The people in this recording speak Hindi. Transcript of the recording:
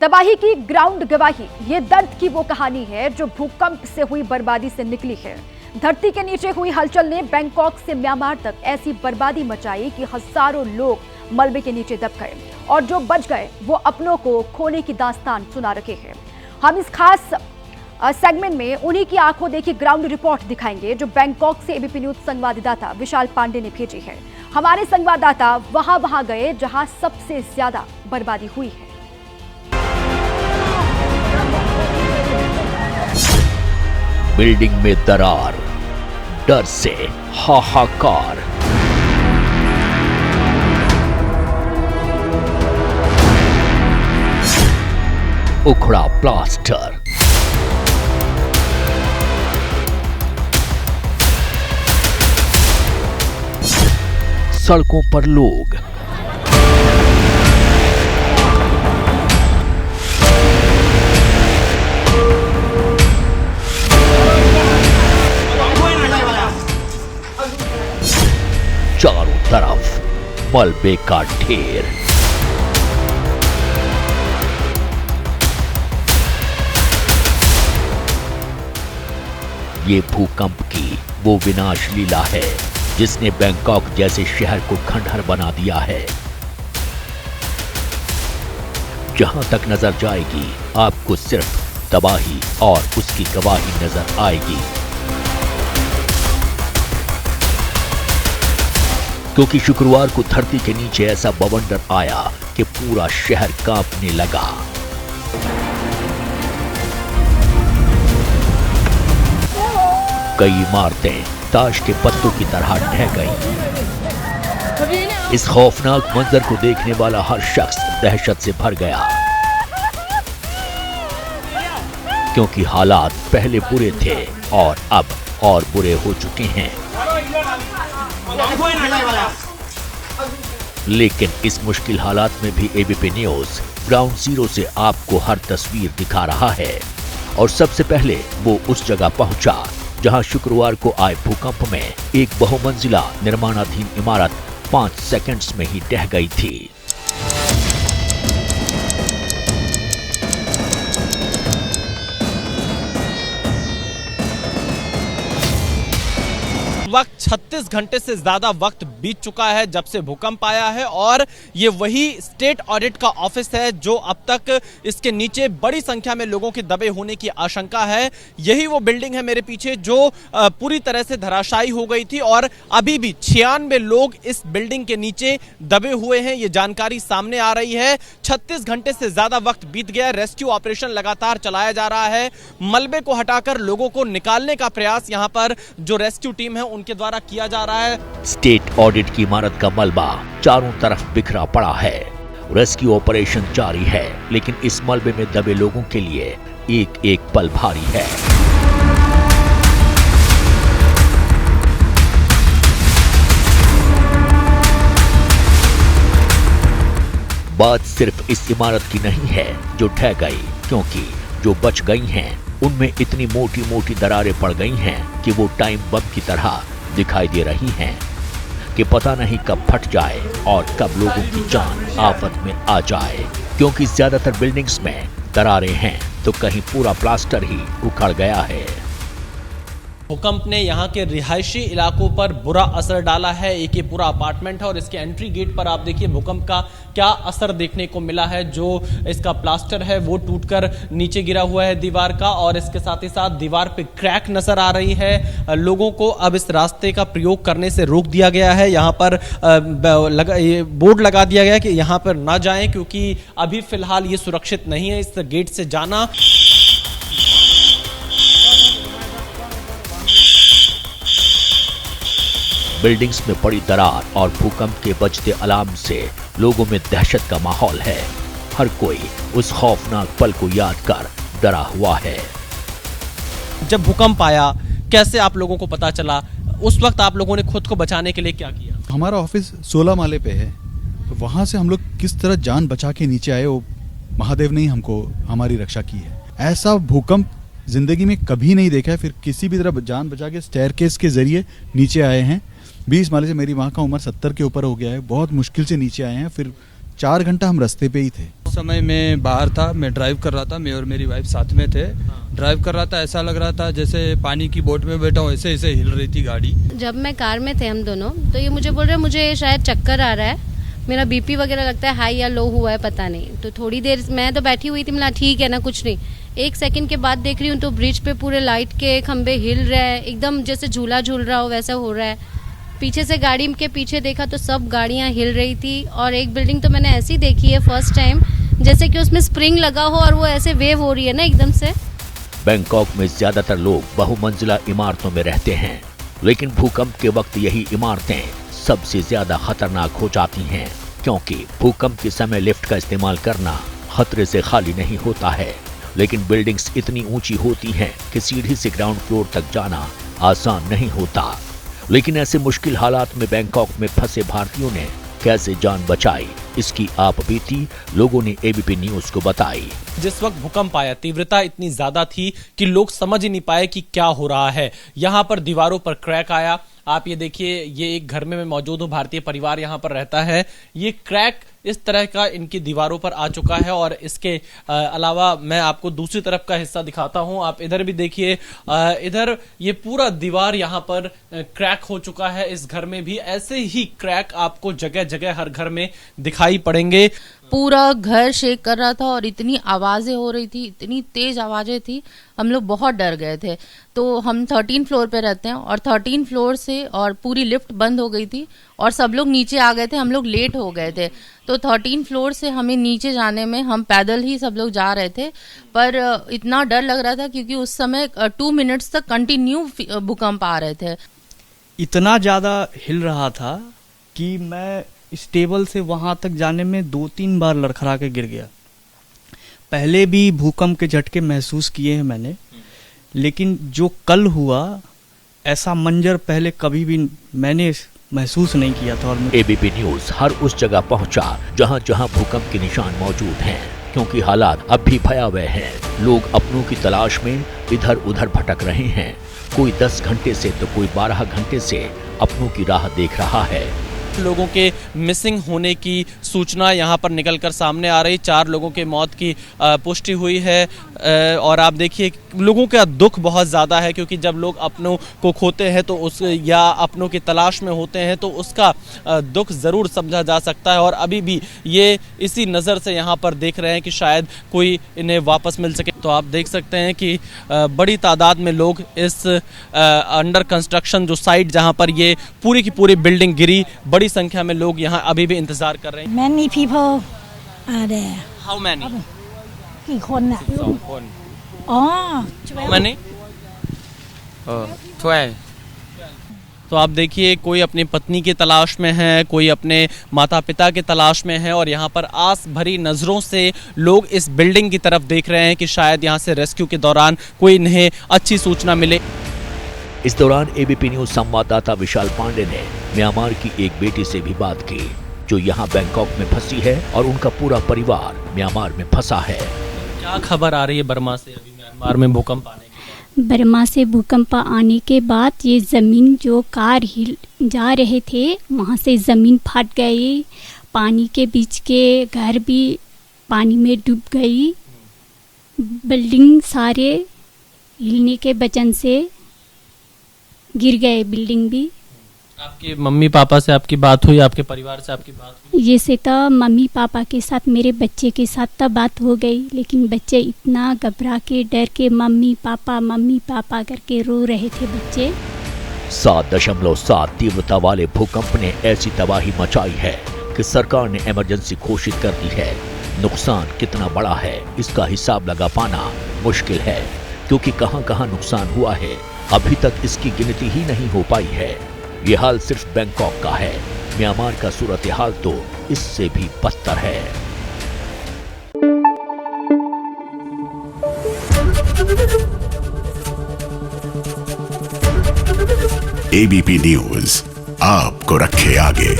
तबाही की ग्राउंड गवाही, ये दर्द की वो कहानी है जो भूकंप से हुई बर्बादी से निकली है। धरती के नीचे हुई हलचल ने बैंकॉक से म्यांमार तक ऐसी बर्बादी मचाई कि हजारों लोग मलबे के नीचे दब गए और जो बच गए वो अपनों को खोने की दास्तान सुना रहे हैं। हम इस खास सेगमेंट में उन्हीं की आंखों देखी ग्राउंड रिपोर्ट दिखाएंगे जो बैंकॉक से एबीपी न्यूज संवाददाता विशाल पांडे ने भेजी है। हमारे संवाददाता वहां गए जहां सबसे ज्यादा बर्बादी हुई है। बिल्डिंग में दरार, डर से हाहाकार, उखड़ा प्लास्टर, सड़कों पर लोग, चारों तरफ मलबे का ढेर। ये भूकंप की वो विनाश लीला है जिसने बैंकॉक जैसे शहर को खंडहर बना दिया है। जहां तक नजर जाएगी आपको सिर्फ तबाही और उसकी गवाही नजर आएगी, क्योंकि शुक्रवार को धरती के नीचे ऐसा बवंडर आया कि पूरा शहर कांपने लगा। कई इमारतें ताश के पत्तों की तरह ढह गईं। इस खौफनाक मंजर को देखने वाला हर शख्स दहशत से भर गया, क्योंकि हालात पहले बुरे थे और अब और बुरे हो चुके हैं। लेकिन इस मुश्किल हालात में भी एबीपी न्यूज ग्राउंड जीरो से आपको हर तस्वीर दिखा रहा है। और सबसे पहले वो उस जगह पहुंचा जहां शुक्रवार को आए भूकंप में एक बहुमंजिला निर्माणाधीन इमारत 5 सेकंड्स में ही ढह गई थी। वक्त 36 घंटे से ज्यादा वक्त बीत चुका है जब से भूकंप आया है और ये वही स्टेट ऑडिट का ऑफिस है जो अब तक इसके नीचे बड़ी संख्या में लोगों के दबे होने की आशंका है। यही वो बिल्डिंग है मेरे पीछे जो पूरी तरह से धराशायी हो गई थी और अभी भी 96 लोग इस बिल्डिंग के नीचे दबे हुए हैं, ये जानकारी सामने आ रही है। 36 घंटे से ज्यादा वक्त बीत गया, रेस्क्यू ऑपरेशन लगातार चलाया जा रहा है। मलबे को हटाकर लोगों को निकालने का प्रयास यहाँ पर जो रेस्क्यू टीम है उनके द्वारा किया जा रहा है। स्टेट ऑडिट की इमारत का मलबा चारों तरफ बिखरा पड़ा है। रेस्क्यू ऑपरेशन जारी है, लेकिन इस मलबे में दबे लोगों के लिए एक एक पल भारी है। बात सिर्फ इस इमारत की नहीं है जो ढह गई, क्योंकि जो बच गई हैं उनमें इतनी मोटी मोटी दरारें पड़ गई हैं कि वो टाइम बम की तरह दिखाई दे रही हैं कि पता नहीं कब फट जाए और कब लोगों की जान आफत में आ जाए। क्योंकि ज्यादातर बिल्डिंग्स में दरारें हैं तो कहीं पूरा प्लास्टर ही उखड़ गया है। भूकंप ने यहाँ के रिहायशी इलाकों पर बुरा असर डाला है। एक ये पूरा अपार्टमेंट है और इसके एंट्री गेट पर आप देखिए भूकंप का क्या असर देखने को मिला है। जो इसका प्लास्टर है वो टूटकर नीचे गिरा हुआ है दीवार का और इसके साथ ही साथ दीवार पे क्रैक नजर आ रही है। लोगों को अब इस रास्ते का प्रयोग करने से रोक दिया गया है। यहाँ पर बोर्ड लगा दिया गया है कि यहाँ पर ना जाएं, क्योंकि अभी फिलहाल ये सुरक्षित नहीं है इस गेट से जाना। बिल्डिंग्स में पड़ी दरार और भूकंप के बजते अलार्म से लोगों में दहशत का माहौल है। हर कोई उस खौफनाक पल को याद कर डरा हुआ है। जब भूकंप आया कैसे आप लोगों को पता चला? उस वक्त आप लोगों ने खुद को बचाने के लिए क्या किया? हमारा ऑफिस 16 माले पे है, तो वहां से हम लोग किस तरह जान बचा के नीचे आए, वो महादेव ने ही हमको हमारी रक्षा की है। ऐसा भूकंप जिंदगी में कभी नहीं देखा है। फिर किसी भी तरह जान बचा के स्टेयरकेस के जरिए नीचे आए हैं। 20 माले से, मेरी माँ का उम्र 70 के ऊपर हो गया है, बहुत मुश्किल से नीचे आए हैं। फिर 4 घंटा हम रास्ते पे ही थे। उस समय मैं बाहर था, मैं ड्राइव कर रहा था, मैं और मेरी वाइफ साथ में थे। ड्राइव कर रहा था, ऐसा लग रहा था जैसे पानी की बोट में बैठा हूँ, ऐसे ऐसे हिल रही थी गाड़ी। जब मैं कार में थे हम दोनों, तो ये मुझे बोल रहे मुझे शायद चक्कर आ रहा है, मेरा बीपी वगैरह लगता है हाई या लो हुआ है, पता नहीं। तो थोड़ी देर मैं तो बैठी हुई थी, मिला ठीक है ना, कुछ नहीं। 1 सेकंड के बाद देख रही हूँ तो ब्रिज पे पूरे लाइट के खंबे हिल रहे हैं, एकदम जैसे झूला झूल रहा हो वैसा हो रहा है। पीछे से गाड़ी के पीछे देखा तो सब गाड़ियाँ हिल रही थी। और एक बिल्डिंग तो मैंने ऐसी देखी है फर्स्ट टाइम, जैसे कि उसमें स्प्रिंग लगा हो और वो ऐसे वेव हो रही है ना एकदम से। बैंकॉक में ज्यादातर लोग बहुमंजिला इमारतों में रहते हैं, लेकिन भूकंप के वक्त यही इमारतें सबसे ज्यादा खतरनाक हो जाती हैं, क्योंकि भूकंप के समय लिफ्ट का इस्तेमाल करना खतरे से खाली नहीं होता है। लेकिन बिल्डिंग्स इतनी ऊंची होती हैं कि सीढ़ी से ग्राउंड फ्लोर तक जाना आसान नहीं होता। लेकिन ऐसे मुश्किल हालात में बैंकॉक में फंसे भारतीयों ने कैसे जान बचाई, इसकी आप बीती लोगों ने एबीपी न्यूज को बताई। जिस वक्त भूकंप आया, तीव्रता इतनी ज्यादा थी कि लोग समझ ही नहीं पाए कि क्या हो रहा है। यहाँ पर दीवारों पर क्रैक आया। आप ये देखिए, ये एक घर में मैं मौजूद हूँ, भारतीय परिवार यहाँ पर रहता है। ये क्रैक इस तरह का इनकी दीवारों पर आ चुका है। और इसके अलावा मैं आपको दूसरी तरफ का हिस्सा दिखाता हूँ। आप इधर भी देखिए, इधर ये पूरा दीवार यहाँ पर क्रैक हो चुका है। इस घर में भी ऐसे ही क्रैक आपको जगह जगह हर घर में दिखाई पड़ेंगे। पूरा घर शेक कर रहा था और इतनी आवाजें हो रही थी, इतनी तेज आवाजें थी, हम लोग बहुत डर गए थे। तो हम 13 फ्लोर पे रहते हैं और 13 फ्लोर से और पूरी लिफ्ट बंद हो गई थी और सब लोग नीचे आ गए थे, हम लोग लेट हो गए थे। तो 13 फ्लोर से हमें नीचे जाने में, हम पैदल ही सब लोग जा रहे थे, पर इतना डर लग रहा था क्योंकि उस समय 2 मिनट्स तक कंटिन्यू भूकंप आ रहे थे। इतना ज़्यादा हिल रहा था कि मैं इस टेबल से वहाँ तक जाने में 2-3 बार लड़खड़ा के गिर गया। पहले भी भूकंप के झटके महसूस किए हैं मैंने, लेकिन जो कल हुआ ऐसा मंजर पहले कभी भी मैंने महसूस नहीं किया था। और एबीपी न्यूज हर उस जगह पहुंचा जहां जहां भूकंप के निशान मौजूद हैं, क्योंकि हालात अब भी भयावह हैं। लोग अपनों की तलाश में इधर उधर भटक रहे हैं। कोई 10 घंटे से तो कोई 12 घंटे से अपनों की राह देख रहा है। लोगों के मिसिंग होने की सूचना यहाँ पर निकलकर सामने आ रही। 4 लोगों के मौत की पुष्टि हुई है। और आप देखिए, लोगों का दुख बहुत ज़्यादा है, क्योंकि जब लोग अपनों को खोते हैं तो उस या अपनों की तलाश में होते हैं तो उसका दुख ज़रूर समझा जा सकता है। और अभी भी ये इसी नज़र से यहाँ पर देख रहे हैं कि शायद कोई इन्हें वापस मिल सके। तो आप देख सकते हैं कि बड़ी तादाद में लोग इस अंडर कंस्ट्रक्शन जो साइट जहाँ पर ये पूरी की पूरी बिल्डिंग गिरी, बड़ी संख्या में लोग यहाँ अभी भी इंतजार कर रहे हैं। Many people are there. How many? กี่คนน่ะ 2 คน อ๋อ How many? 12 तो आप देखिए, कोई अपनी पत्नी की तलाश में है, कोई अपने माता पिता की तलाश में है। और यहाँ पर आस भरी नज़रों से लोग इस बिल्डिंग की तरफ देख रहे हैं कि शायद यहाँ से रेस्क्यू के दौरान कोई इन्हें अच्छी सूचना मिले। इस दौरान एबीपी न्यूज संवाददाता विशाल पांडे ने म्यांमार की एक बेटी से भी बात की, जो यहाँ बैंकॉक में फंसी है और उनका पूरा परिवार म्यांमार में फंसा है। क्या खबर आ रही है बर्मा से अभी म्यांमार में भूकंप आने की? बर्मा से भूकंप आने के बाद ये ज़मीन जो कार हिल जा रहे थे, वहाँ से ज़मीन फट गई। पानी के बीच के घर भी पानी में डूब गई। बिल्डिंग सारे हिलने के वजह से गिर गए, बिल्डिंग भी। आपके मम्मी पापा से आपकी बात हुई, आपके परिवार से आपकी बात हुई? ये से तो मम्मी पापा के साथ, मेरे बच्चे के साथ तो बात हो गई, लेकिन बच्चे इतना घबरा के डर के मम्मी पापा करके रो रहे थे बच्चे। 7.7 तीव्रता वाले भूकंप ने ऐसी तबाही मचाई है कि सरकार ने इमरजेंसी घोषित कर दी है। नुकसान कितना बड़ा है, इसका हिसाब लगा पाना मुश्किल है, क्योंकि कहां-कहां नुकसान हुआ है अभी तक इसकी गिनती ही नहीं हो पाई है। ये हाल सिर्फ बैंकॉक का है, म्यांमार का सूरत हाल तो इससे भी बदतर है। एबीपी न्यूज आपको रखे आगे।